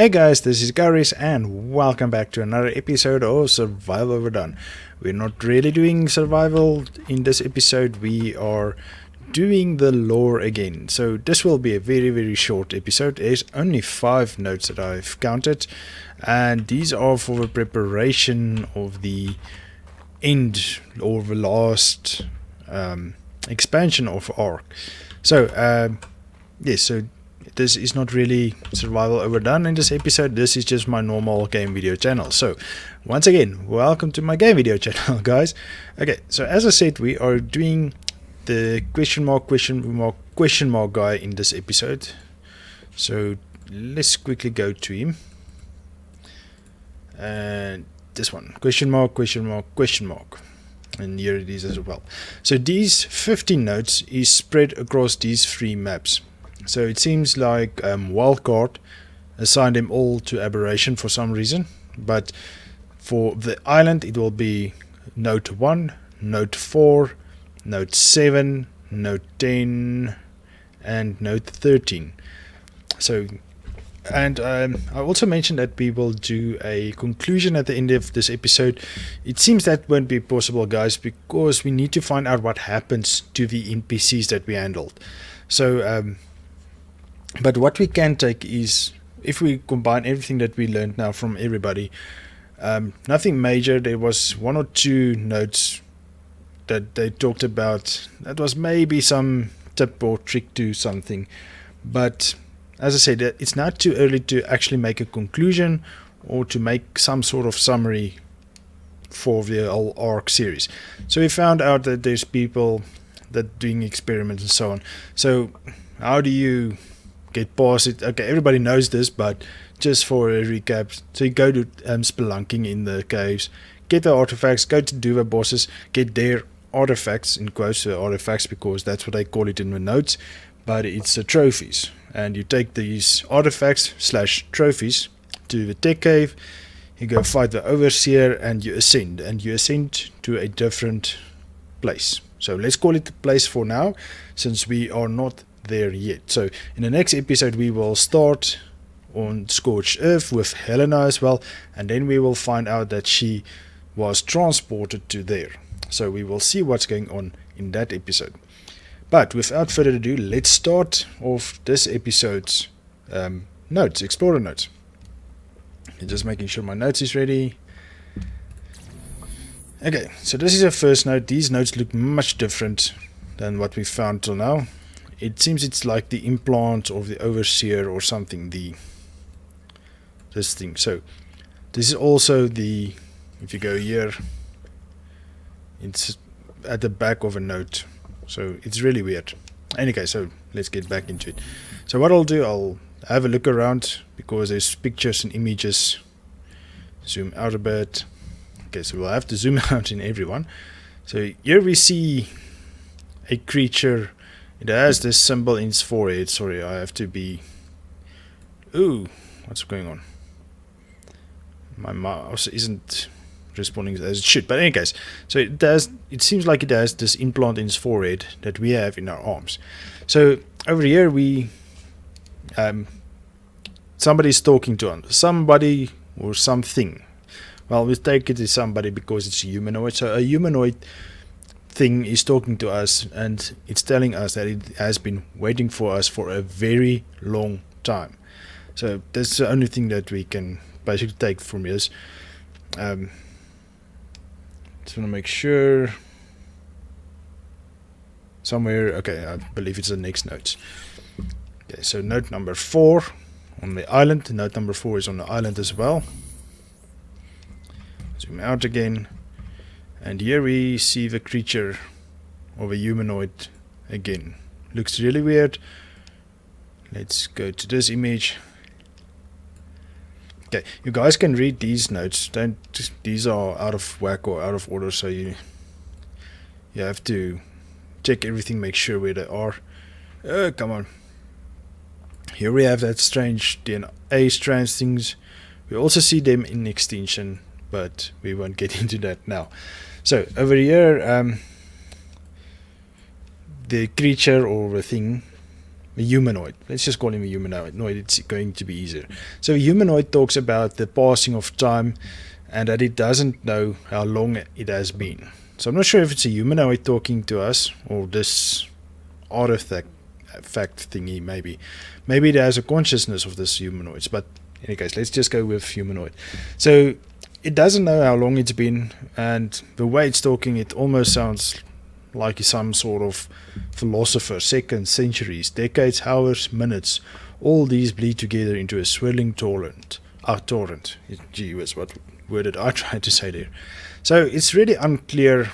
Hey guys, this is Garies and welcome back to another episode of Survival Overdone. We're not really doing survival in this episode, we are doing the lore again. So this will be a very short episode. There's only 5 notes that I've counted, and these are for the preparation of the end or the last expansion of ARK. So yes, so this is not really survival overdone in this episode. This is just my normal game video channel. So once again, welcome to my game video channel, guys. Okay, so as I said, we are doing the question mark guy in this episode. So let's quickly go to him. And this one, question mark. And here it is as well. So these 15 notes is spread across these 3 maps. So it seems like Wildcard assigned them all to Aberration for some reason. But for the island, it will be Note 1, Note 4, Note 7, Note 10, and Note 13. So, and I also mentioned that we will do a conclusion at the end of this episode. It seems that won't be possible, guys, because we need to find out what happens to the NPCs that we handled. So, but what we can take is, if we combine everything that we learned now from everybody, nothing major. There was 1 or 2 notes that they talked about. That was maybe some tip or trick to something. But as I said, it's not too early to actually make a conclusion or to make some sort of summary for the whole ARK series. So we found out that there's people that doing experiments and so on. So how do you get past it? Okay, everybody knows this, but just for a recap, so you go to spelunking in the caves, get the artifacts, go to do the bosses, get their artifacts, in quotes, artifacts, because that's what they call it in the notes, but it's the trophies. And you take these artifacts / trophies to the tech cave, you go fight the overseer, and you ascend to a different place. So let's call it the place for now, since we are not there yet. So in the next episode we will start on Scorched Earth with Helena as well, and then we will find out that she was transported to there. So we will see what's going on in that episode. But without further ado, let's start off this episode's notes, explorer notes. Just making sure my notes is ready. Okay, so this is our first note. These notes look much different than what we found till now. It seems it's like the implant of the overseer or something, this thing. So this is also the, if you go here, it's at the back of a note. So it's really weird. Anyway, so let's get back into it. So what I'll do, I'll have a look around because there's pictures and images. Zoom out a bit. Okay, so we'll have to zoom out in everyone. So here we see a creature. It has this symbol in its forehead. Sorry, I have to be... Ooh, what's going on? My mouse isn't responding as it should. But in any case, so it seems like it has this implant in its forehead that we have in our arms. So over here we... somebody's talking to us. Somebody or something. Well, we take it as somebody because it's a humanoid. So a humanoid thing is talking to us, and it's telling us that it has been waiting for us for a very long time. So that's the only thing that we can basically take from this. Just want to make sure somewhere. Okay, I believe it's the next notes. Okay, so note number 4 on the island. Note number 4 is on the island as well. Zoom out again. And here we see the creature of a humanoid again. Looks really weird. Let's go to this image. Okay, you guys can read these notes. These are out of whack or out of order, so you have to check everything, make sure where they are. Come on. Here we have that strange DNA strands things. We also see them in extinction, but we won't get into that now. So over here, the creature or the thing a humanoid. Let's just call him a humanoid. No, it's going to be easier. So a humanoid talks about the passing of time and that it doesn't know how long it has been. So I'm not sure if it's a humanoid talking to us or this artifact thingy. Maybe it has a consciousness of this humanoids, but in any case, let's just go with humanoid. So it doesn't know how long it's been, and the way it's talking, it almost sounds like some sort of philosopher. Seconds, centuries, decades, hours, minutes, all these bleed together into a swirling torrent. Torrent. Gee whiz, what word did I try to say there? So it's really unclear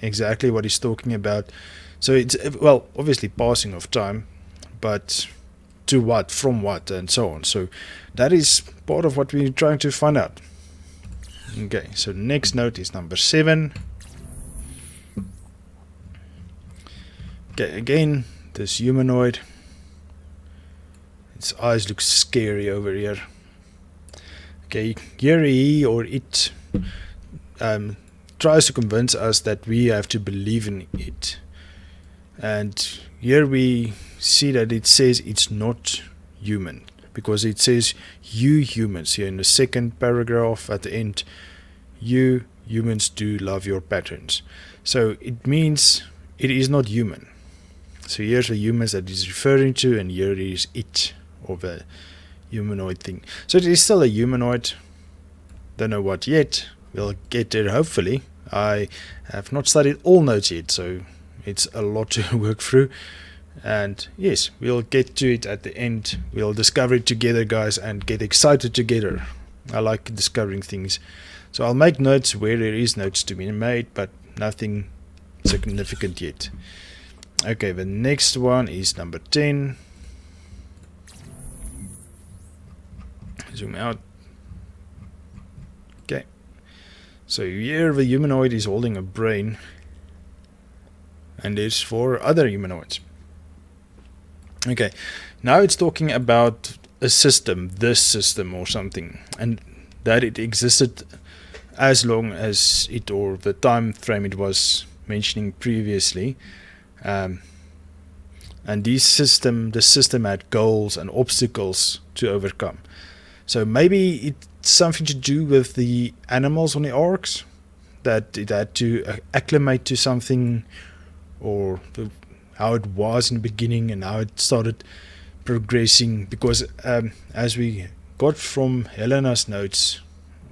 exactly what he's talking about. So it's, well, obviously passing of time, but to what, from what, and so on. So that is part of what we're trying to find out. Okay, so next note is number 7. Okay, again, this humanoid. Its eyes look scary over here. Okay, here he or it tries to convince us that we have to believe in it. And here we see that it says it's not human, because it says you humans here in the second paragraph at the end. You humans do love your patterns. So it means it is not human. So here's the humans that it's referring to, and here is it, or the humanoid thing. So it is still a humanoid. Don't know what yet. We'll get there hopefully. I have not studied all notes yet, so it's a lot to work through. And yes, we'll get to it at the end. We'll discover it together, guys, and get excited together. I like discovering things. So I'll make notes where there is notes to be made, but nothing significant yet. Okay, the next one is number 10. Zoom out. Okay. So here the humanoid is holding a brain, and there's 4 other humanoids. Okay, now it's talking about a system, this system or something, and that it existed as long as it, or the time frame it was mentioning previously. And the system had goals and obstacles to overcome. So maybe it's something to do with the animals on the ARKs, that it had to acclimate to something, or how it was in the beginning and how it started progressing. Because as we got from Helena's notes,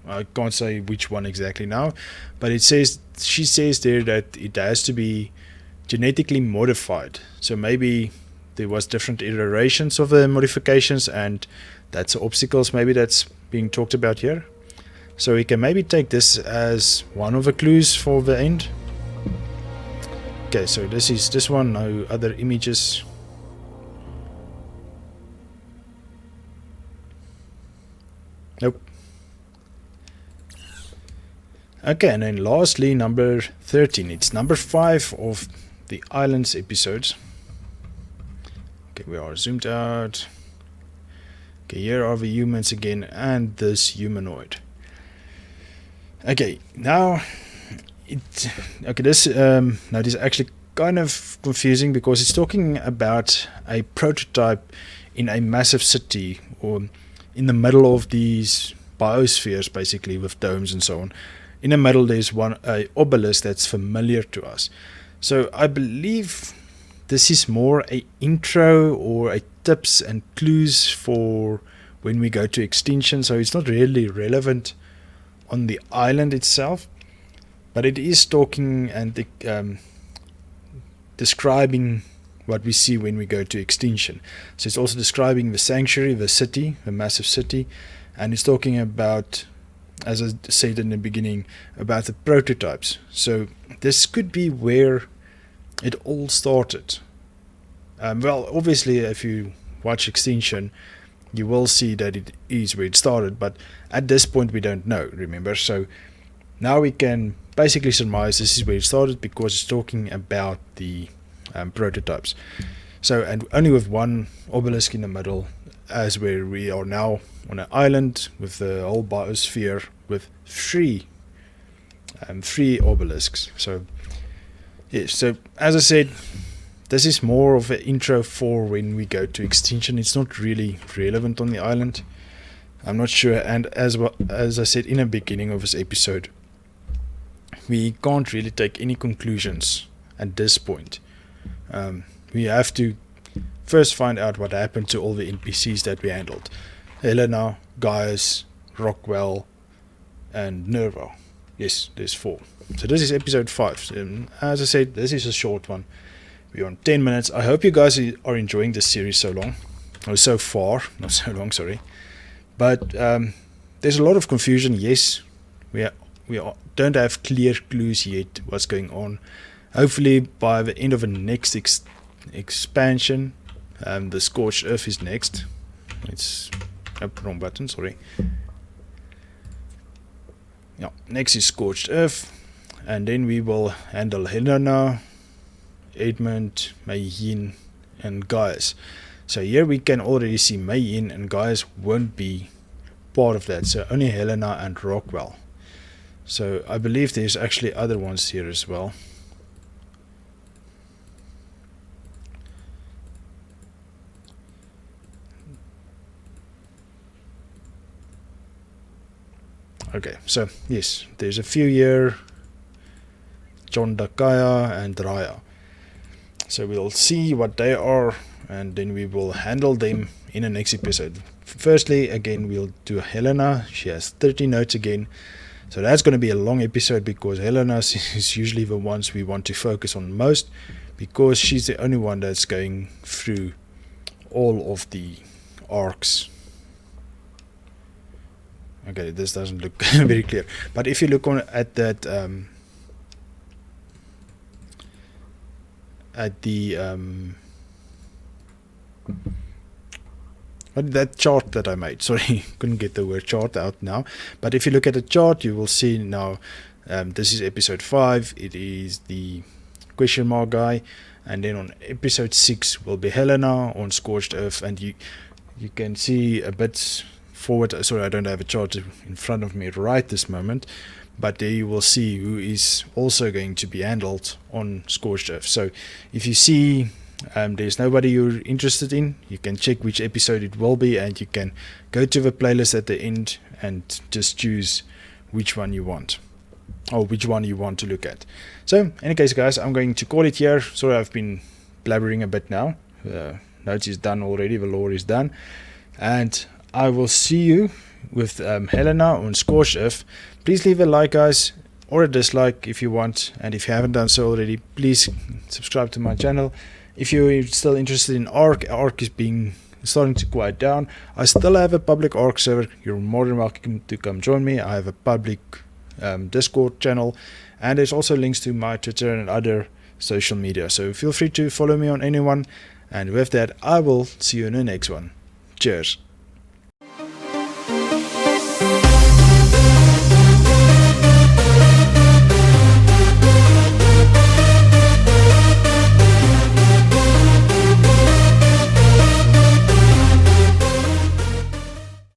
I can't say which one exactly now, but she says there that it has to be genetically modified. So maybe there was different iterations of the modifications, and that's obstacles maybe that's being talked about here. So we can maybe take this as one of the clues for the end. Okay, so this is this one, no other images. Nope. Okay, and then lastly, number 13. It's number 5 of the Islands episodes. Okay, we are zoomed out. Okay, here are the humans again, and this humanoid. Okay, now this note is actually kind of confusing, because it's talking about a prototype in a massive city, or in the middle of these biospheres, basically, with domes and so on. In the middle there's a obelisk that's familiar to us. So I believe this is more a intro or a tips and clues for when we go to extinction. So it's not really relevant on the island itself, but it is talking and describing what we see when we go to extinction. So it's also describing the sanctuary, the city, the massive city, and it's talking about, as I said in the beginning, about the prototypes. So this could be where it all started. Well, obviously, if you watch Extinction, you will see that it is where it started, but at this point we don't know, remember? So now we can basically surmise this is where it started, because it's talking about the prototypes. So, and only with one obelisk in the middle, as where we are now on an island with the whole biosphere with three obelisks. So yes, so as I said, this is more of an intro for when we go to extinction. It's not really relevant on the island. I'm not sure. And as well as I said in the beginning of this episode, we can't really take any conclusions at this point. We have to first find out what happened to all the NPCs that we handled. Helena, Garies, Rockwell, and Nirvana. Yes, there's 4. So this is episode 5. As I said, this is a short one. We're on 10 minutes. I hope you guys are enjoying this series so long. Or so far. Not so long, sorry. But there's a lot of confusion. Yes, we don't have clear clues yet what's going on. Hopefully by the end of the next expansion, the Scorched Earth is next. It's wrong button, sorry. Yeah, next is Scorched Earth, and then we will handle Helena, Edmund, Mayhin, and Garies. So here we can already see Mayhin and Garies won't be part of that, so only Helena and Rockwell. So I believe there's actually other ones here as well. Okay, so yes, there's a few here. John Dakaya and Raya. So we'll see what they are, and then we will handle them in the next episode. Firstly, again, we'll do Helena. She has 30 notes again. So that's going to be a long episode because Helena is usually the ones we want to focus on most, because she's the only one that's going through all of the arcs. Okay, this doesn't look very clear, but if you look at that that chart that I made, sorry, couldn't get the word chart out now, but if you look at the chart, you will see now this is episode 5, it is the question mark guy, and then on episode 6 will be Helena on Scorched Earth, and you can see a bit forward. Sorry, I don't have a chart in front of me right this moment, but there you will see who is also going to be handled on Scorched Earth. So if you see there's nobody you're interested in, you can check which episode it will be, and you can go to the playlist at the end and just choose which one you want, or which one you want to look at. So in any case, guys, I'm going to call it here. Sorry, I've been blabbering a bit now. Notes is done already, the lore is done, and I will see you with Helena on Scorched Earth. Please leave a like, guys, or a dislike if you want, and if you haven't done so already, please subscribe to my channel. If you're still interested in ARK is starting to quiet down. I still have a public ARK server. You're more than welcome to come join me. I have a public Discord channel, and there's also links to my Twitter and other social media, so feel free to follow me on anyone. And with that, I will see you in the next one. Cheers.